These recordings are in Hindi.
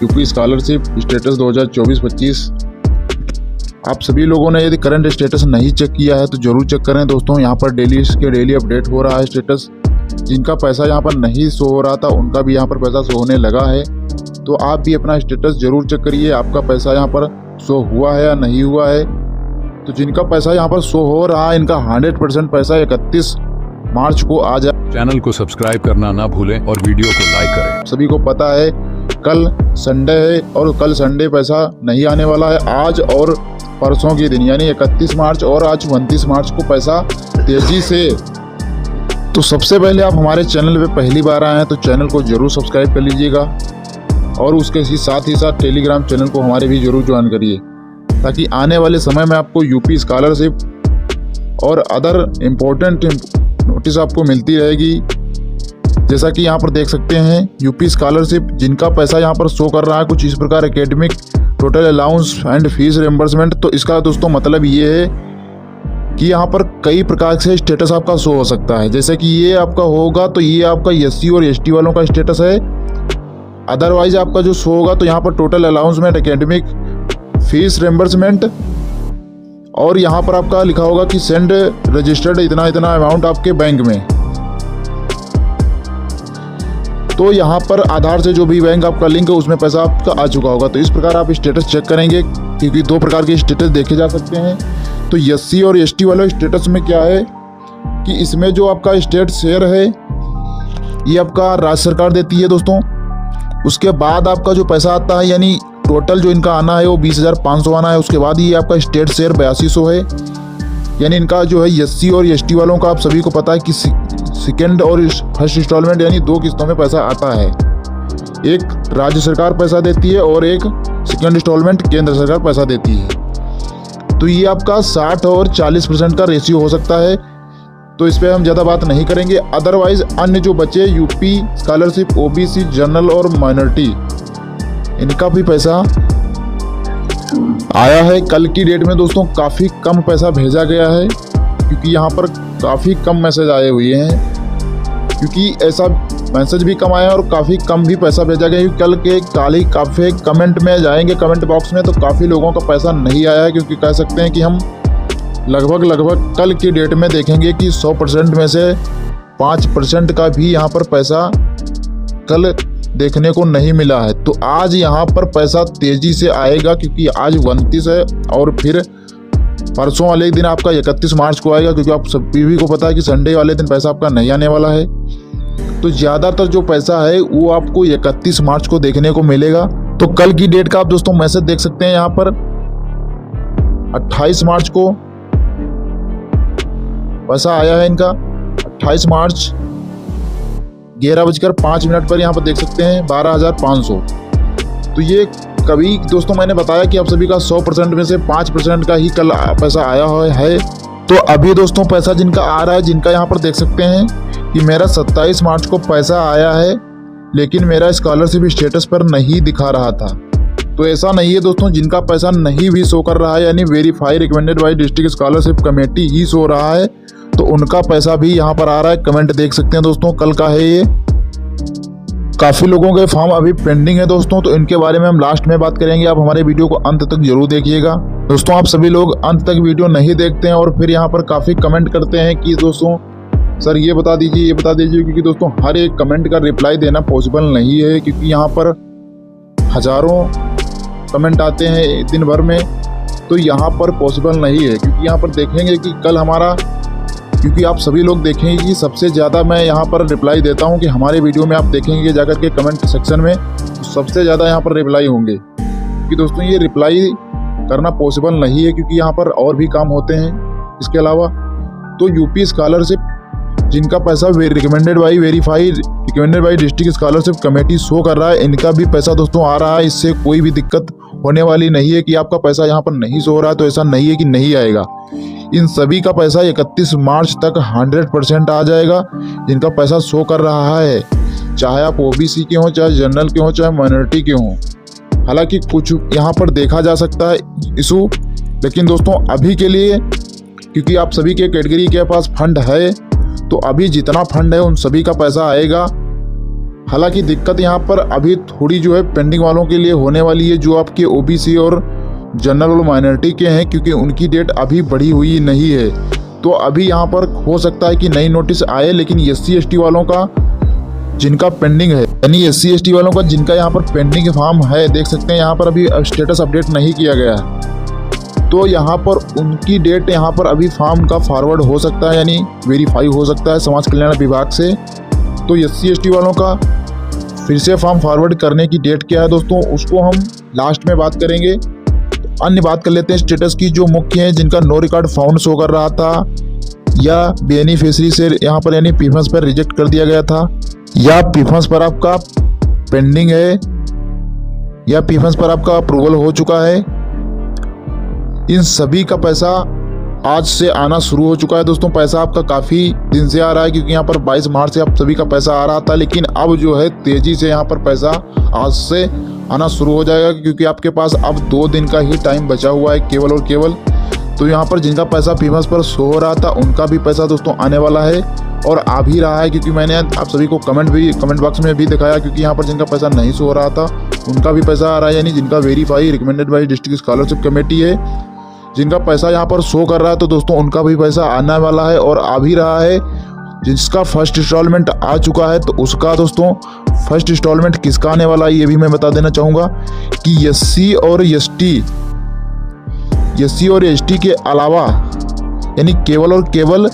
UP scholarship status 2024-25। आप सभी लोगों ने यदि करंट स्टेटस नहीं चेक किया है तो जरूर चेक करें दोस्तों। यहाँ पर डेली अपडेट हो रहा है स्टेटस। जिनका पैसा यहाँ पर नहीं शो हो रहा था उनका भी यहाँ पर पैसा शो होने लगा है। तो आप भी अपना स्टेटस जरूर चेक करिए, आपका पैसा यहाँ पर शो हुआ है या नहीं हुआ है। तो जिनका पैसा यहाँ पर शो हो रहा है इनका 100% पैसा 31 मार्च को आ जाए। चैनल को सब्सक्राइब करना ना भूलें और वीडियो को लाइक करें। सभी को पता है कल संडे है और कल संडे पैसा नहीं आने वाला है। आज और परसों के दिन यानी 31 मार्च और आज 29 मार्च को पैसा तेजी से। तो सबसे पहले आप हमारे चैनल पे पहली बार आए हैं तो चैनल को जरूर सब्सक्राइब कर लीजिएगा और उसके साथ ही टेलीग्राम चैनल को हमारे भी जरूर ज्वाइन करिए, ताकि आने वाले समय में आपको यूपी स्कॉलरशिप और अदर इम्पोर्टेंट नोटिस आपको मिलती रहेगी। जैसा कि यहाँ पर देख सकते हैं यूपी स्कॉलरशिप जिनका पैसा यहाँ पर शो कर रहा है कुछ इस प्रकार academic total allowance and fees reimbursement. तो इसका दोस्तों मतलब ये है कि यहाँ पर कई प्रकार से स्टेटस आपका शो हो सकता है। जैसे कि ये आपका होगा तो ये आपका एससी और एसटी वालों का स्टेटस है। अदरवाइज आपका जो शो होगा तो यहाँ पर total announcement, academic fees reimbursement और यहाँ पर आपका लिखा होगा कि सेंड रजिस्टर्ड इतना इतना अमाउंट आपके बैंक में। तो यहाँ पर आधार से जो भी बैंक आपका लिंक है उसमें पैसा आपका आ चुका होगा। तो इस प्रकार आप स्टेटस चेक करेंगे क्योंकि दो प्रकार के स्टेटस देखे जा सकते हैं। तो एससी और एसटी वाले स्टेटस में क्या है कि इसमें जो आपका स्टेट शेयर है ये आपका राज्य सरकार देती है दोस्तों। उसके बाद आपका जो पैसा आता है यानी टोटल जो इनका आना है वो 20,500 आना है। उसके बाद ये आपका स्टेट शेयर 8200 है। यानी इनका जो है एससी और एसटी वालों का आप सभी को पता है कि सेकेंड और फर्स्ट इंस्टॉलमेंट यानी दो किस्तों में पैसा आता है। एक राज्य सरकार पैसा देती है और एक सेकेंड इंस्टॉलमेंट केंद्र सरकार पैसा देती है। तो ये आपका 60 और 40% का रेशियो हो सकता है। तो इस पर हम ज़्यादा बात नहीं करेंगे। अदरवाइज अन्य जो बचे यूपी स्कॉलरशिप, ओबीसी, जनरल और माइनॉरिटी इनका भी पैसा आया है। कल की डेट में दोस्तों काफ़ी कम पैसा भेजा गया है क्योंकि यहाँ पर काफ़ी कम मैसेज आए हुए हैं। क्योंकि ऐसा मैसेज भी कम आया और काफ़ी कम भी पैसा भेजा गया है। कल के काफ़ी कमेंट में जाएंगे कमेंट बॉक्स में तो काफ़ी लोगों का पैसा नहीं आया है। क्योंकि कह सकते हैं कि हम लगभग कल की डेट में देखेंगे कि 100% में से 5% का भी यहाँ पर पैसा कल देखने को नहीं मिला है। तो आज यहाँ पर पैसा तेज़ी से आएगा क्योंकि आज 29 है और फिर परसों वाले दिन आपका 31 मार्च को आएगा। क्योंकि आप सभी को पता है कि संडे वाले दिन पैसा आपका नहीं आने वाला है। तो ज़्यादातर जो पैसा है वो आपको 31 मार्च को देखने को मिलेगा। तो कल की डेट का आप दोस्तों मैसेज देख सकते हैं। यहाँ पर 28 मार्च को पैसा आया है इनका। 28 मार्च 11:05 पर यहाँ पर देख सकते हैं 12,500। तो ये कभी दोस्तों मैंने बताया कि आप सभी का 100% में से 5% का ही कल पैसा आया है। तो अभी दोस्तों पैसा जिनका आ रहा है, जिनका यहाँ पर देख सकते हैं कि मेरा 27 मार्च को पैसा आया है लेकिन मेरा स्कॉलरशिप स्टेटस पर नहीं दिखा रहा था। तो ऐसा नहीं है दोस्तों, जिनका पैसा नहीं भी शो कर रहा है यानी verify recommended by district scholarship committee he show रहा है तो उनका पैसा भी यहाँ पर आ रहा है। कमेंट देख सकते हैं दोस्तों, कल का है ये। काफ़ी लोगों के फॉर्म अभी पेंडिंग है दोस्तों, तो इनके बारे में हम लास्ट में बात करेंगे। आप हमारे वीडियो को अंत तक जरूर देखिएगा दोस्तों। आप सभी लोग अंत तक वीडियो नहीं देखते हैं और फिर यहाँ पर काफ़ी कमेंट करते हैं कि दोस्तों सर ये बता दीजिए क्योंकि दोस्तों हर एक कमेंट का रिप्लाई देना पॉसिबल नहीं है क्योंकि यहाँ पर हज़ारों कमेंट आते हैं दिन भर में। तो यहाँ पर पॉसिबल नहीं है क्योंकि यहाँ पर देखेंगे कि कल हमारा, क्योंकि आप सभी लोग देखेंगे कि सबसे ज़्यादा मैं यहाँ पर रिप्लाई देता हूँ कि हमारे वीडियो में आप देखेंगे जाकर के कमेंट सेक्शन में तो सबसे ज़्यादा यहाँ पर रिप्लाई होंगे। क्योंकि दोस्तों ये रिप्लाई करना पॉसिबल नहीं है क्योंकि यहाँ पर और भी काम होते हैं इसके अलावा। तो यूपी स्कॉलरशिप जिनका पैसा recommended by district scholarship committee show कर रहा है इनका भी पैसा दोस्तों आ रहा है। इससे कोई भी दिक्कत होने वाली नहीं है कि आपका पैसा यहाँ पर नहीं शो हो रहा है तो ऐसा नहीं है कि नहीं आएगा। इन सभी का पैसा 31 मार्च तक 100% आ जाएगा जिनका पैसा शो कर रहा है, चाहे आप ओबीसी के हों, चाहे जनरल के हों, चाहे माइनॉरिटी के हों। हालांकि कुछ यहाँ पर देखा जा सकता है इशू, लेकिन दोस्तों अभी के लिए क्योंकि आप सभी के कैटेगरी के पास फंड है तो अभी जितना फंड है उन सभी का पैसा आएगा हालांकि दिक्कत यहाँ पर अभी थोड़ी जो है पेंडिंग वालों के लिए होने वाली है, जो आपके ओबीसी और जनरल और माइनॉरिटी के हैं, क्योंकि उनकी डेट अभी बढ़ी हुई नहीं है। तो अभी यहाँ पर हो सकता है कि नई नोटिस आए, लेकिन SC ST वालों का जिनका पेंडिंग है, यानी SC ST वालों का जिनका यहाँ पर पेंडिंग फॉर्म है, देख सकते हैं यहाँ पर अभी स्टेटस अपडेट नहीं किया गया है, तो यहाँ पर उनकी डेट यहाँ पर अभी फॉर्म का फॉरवर्ड हो सकता है, यानी वेरीफाई हो सकता है समाज कल्याण विभाग से। तो SC ST वालों का फिर से फॉर्म फॉरवर्ड करने की डेट क्या है दोस्तों, उसको हम लास्ट में बात करेंगे। तो अन्य बात कर लेते हैं स्टेटस की, जो मुख्य हैं जिनका नो रिकॉर्ड फाउंड शो कर रहा था, या बेनिफिशियरी से यहाँ पर यानी पीफंस पर रिजेक्ट कर दिया गया था, या पीफंस पर आपका पेंडिंग है, या पीफंस पर आपका अप्रूवल हो चुका है, इन सभी का पैसा आज से आना शुरू हो चुका है दोस्तों। पैसा आपका काफ़ी दिन से आ रहा है, क्योंकि यहाँ पर 22 मार्च से आप सभी का पैसा आ रहा था, लेकिन अब जो है तेज़ी से यहाँ पर पैसा आज से आना शुरू हो जाएगा, क्योंकि आपके पास अब 2 दिन का ही टाइम बचा हुआ है केवल और केवल। तो यहाँ पर जिनका पैसा पीफंस पर शो हो रहा था उनका भी पैसा दोस्तों आने वाला है, और आ भी रहा है, क्योंकि मैंने आप सभी को कमेंट बॉक्स में भी दिखाया, क्योंकि यहाँ पर जिनका पैसा नहीं शो हो रहा था उनका भी पैसा आ रहा है, यानी जिनका verify recommended by district scholarship committee है, जिनका पैसा यहाँ पर शो कर रहा है, तो दोस्तों उनका भी पैसा आने वाला है और आ भी रहा है। जिसका फर्स्ट इंस्टॉलमेंट आ चुका है, तो उसका दोस्तों फर्स्ट इंस्टॉलमेंट किसका आने वाला है ये भी मैं बता देना चाहूँगा कि SC और ST के अलावा यानी केवल और केवल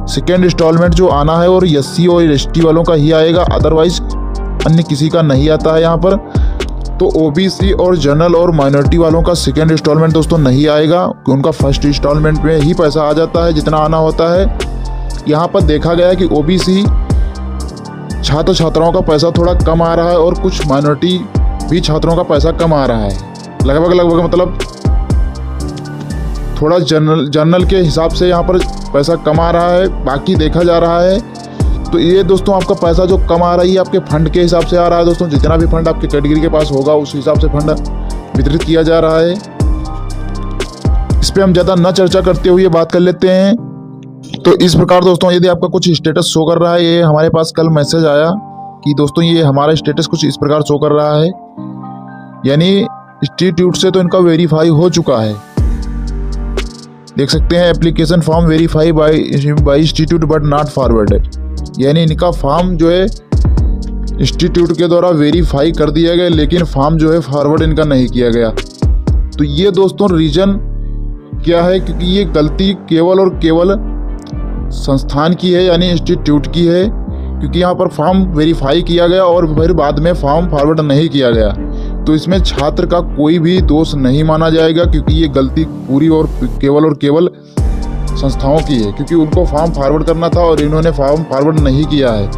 सेकेंड इंस्टॉलमेंट जो आना है और SC और ST वालों का ही आएगा, अदरवाइज अन्य किसी का नहीं आता है यहाँ पर। तो OBC और जनरल और माइनॉरिटी वालों का सेकेंड इंस्टॉलमेंट दोस्तों नहीं आएगा, कि उनका फर्स्ट इंस्टॉलमेंट में ही पैसा आ जाता है जितना आना होता है। यहाँ पर देखा गया है कि OBC छात्र छात्राओं का पैसा थोड़ा कम आ रहा है, और कुछ माइनॉरिटी भी छात्रों का पैसा कम आ रहा है, लगभग मतलब थोड़ा जनरल के हिसाब से यहाँ पर पैसा कम आ रहा है, बाकी देखा जा रहा है। तो ये दोस्तों आपका पैसा जो कम आ रही है आपके फंड के हिसाब से आ रहा है दोस्तों, जितना भी फंड आपके कैटेगरी के पास होगा उस हिसाब से फंड वितरित किया जा रहा है। इस पर हम ज़्यादा न चर्चा करते हुए बात कर लेते हैं। तो इस प्रकार दोस्तों यदि आपका कुछ स्टेटस शो कर रहा है, ये हमारे पास कल मैसेज आया कि दोस्तों ये हमारा स्टेटस कुछ इस प्रकार शो कर रहा है, यानी इंस्टीट्यूट से तो इनका वेरीफाई हो चुका है, देख सकते हैं application form verify bye institute but not forwarded, यानी इनका फॉर्म जो है इंस्टीट्यूट के द्वारा वेरीफाई कर दिया गया, लेकिन फॉर्म जो है फॉरवर्ड इनका नहीं किया गया। तो ये दोस्तों रीजन क्या है, क्योंकि ये गलती केवल और केवल संस्थान की है, यानी इंस्टीट्यूट की है, क्योंकि यहाँ पर फॉर्म वेरीफाई किया गया और फिर बाद में फॉर्म फॉरवर्ड नहीं किया गया। तो इसमें छात्र का कोई भी दोष नहीं माना जाएगा, क्योंकि ये गलती पूरी और केवल संस्थाओं की है, क्योंकि उनको फॉर्म फॉरवर्ड करना था और इन्होंने फॉर्म फॉरवर्ड नहीं किया है।